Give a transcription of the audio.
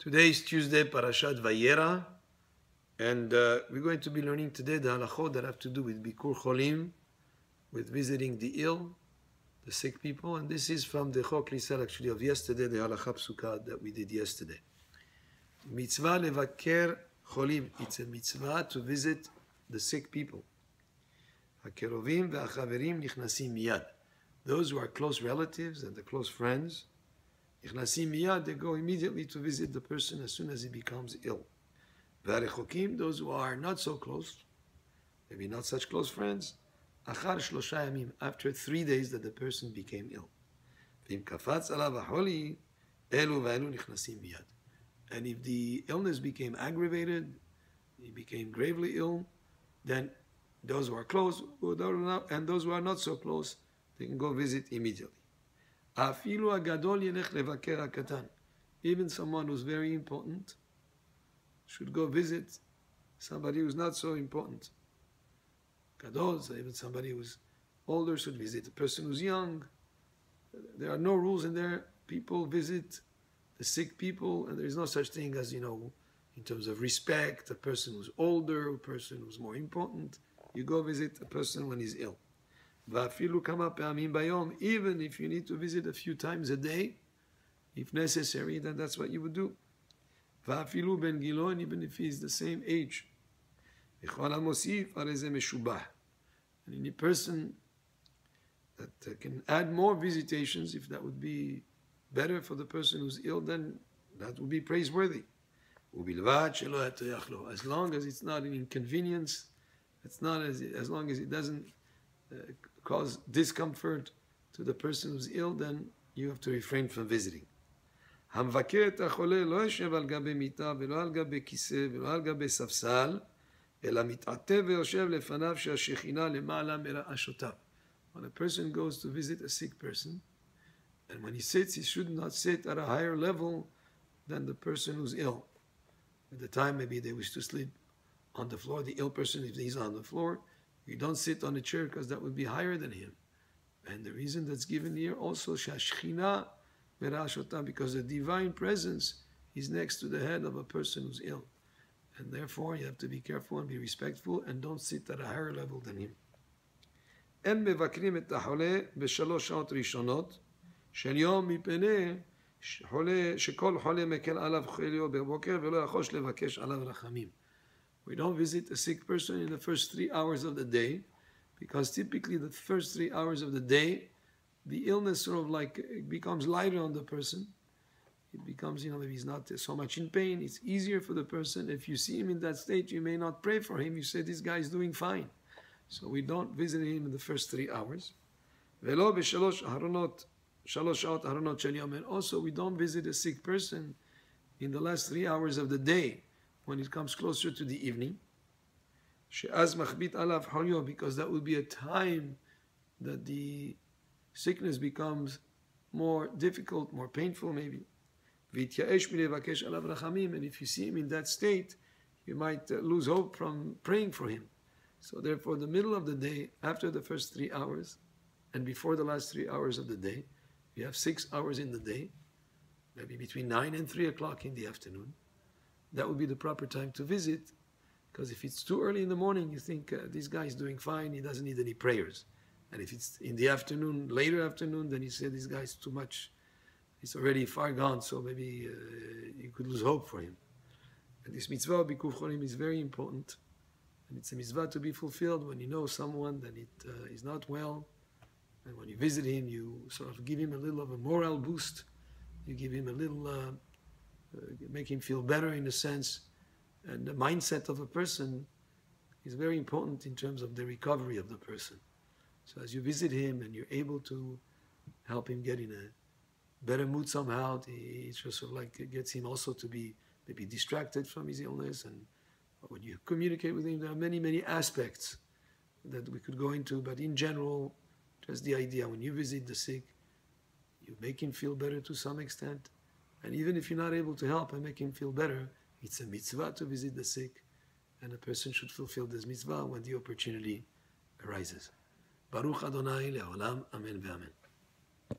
Today is Tuesday, Parashat Vayera, and we're going to be learning today the halachot that have to do with Bikur Cholim, with visiting the ill, the sick people, and this is from the Chok Lisel actually of yesterday, the halakha psuka that we did yesterday. Mitzvah levaker cholim, it's a mitzvah to visit the sick people. Hakerovim ve'achaverim nichnasim miyad. Those who are close relatives and the close friends, nichnasim miyad, they go immediately to visit the person as soon as he becomes ill. Ve'arechokim, those who are not so close, maybe not such close friends, achar shlosha yamim, after 3 days that the person became ill. V'im kafatz alav ha'choli, elu ve'elu nichnasim miyad. And if the illness became aggravated, he became gravely ill, then those who are close and those who are not so close, they can go visit immediately. Even someone who's very important should go visit somebody who's not so important. Gadol, so even somebody who's older should visit a person who's young. There are no rules in there. People visit the sick people, and there is no such thing as, in terms of respect, a person who's older, a person who's more important. You go visit a person when he's ill. Even if you need to visit a few times a day, if necessary, then that's what you would do. And even if he's the same age. And any person that can add more visitations, if that would be better for the person who's ill, then that would be praiseworthy. As long as it's not an inconvenience, as long as it doesn't cause discomfort to the person who's ill, then you have to refrain from visiting. When a person goes to visit a sick person, and when he sits, he should not sit at a higher level than the person who's ill. At the time, maybe they wish to sleep on the floor. The ill person, if he's on the floor, you don't sit on a chair because that would be higher than him. And the reason that's given here also, Shashchina Merashota, because the divine presence is next to the head of a person who's ill. And therefore, you have to be careful and be respectful and don't sit at a higher level than him. En מבקרים את החולה בשלוש שעות ראשונות של יום מפני שכל חולה מקל עליו חוליו בבוקר ולא יחוש לבקש עליו רחמים. We don't visit a sick person in the first 3 hours of the day, because typically the first 3 hours of the day, the illness sort of it becomes lighter on the person. It becomes, maybe he's not so much in pain. It's easier for the person. If you see him in that state, you may not pray for him. You say, this guy is doing fine. So we don't visit him in the first 3 hours. And also, we don't visit a sick person in the last 3 hours of the day, when it comes closer to the evening. Because that would be a time that the sickness becomes more difficult, more painful maybe. And if you see him in that state, you might lose hope from praying for him. So therefore, the middle of the day, after the first 3 hours, and before the last 3 hours of the day, you have 6 hours in the day, maybe between 9 and 3 o'clock in the afternoon. That would be the proper time to visit, because if it's too early in the morning, you think this guy is doing fine, he doesn't need any prayers. And if it's in the afternoon, later afternoon, then you say this guy is too much, he's already far gone, so maybe you could lose hope for him. And this mitzvah of Bikur Cholim is very important, and it's a mitzvah to be fulfilled when you know someone that is not well, and when you visit him, you sort of give him a little of a moral boost, you give him a little make him feel better in a sense. And the mindset of a person is very important in terms of the recovery of the person. So as you visit him and you're able to help him get in a better mood somehow, it just sort of gets him also to be maybe distracted from his illness. And when you communicate with him, there are many, many aspects that we could go into, but in general, just the idea, when you visit the sick, you make him feel better to some extent. And even if you're not able to help and make him feel better, it's a mitzvah to visit the sick, and a person should fulfill this mitzvah when the opportunity arises. Baruch Adonai le'olam, amen ve'amen.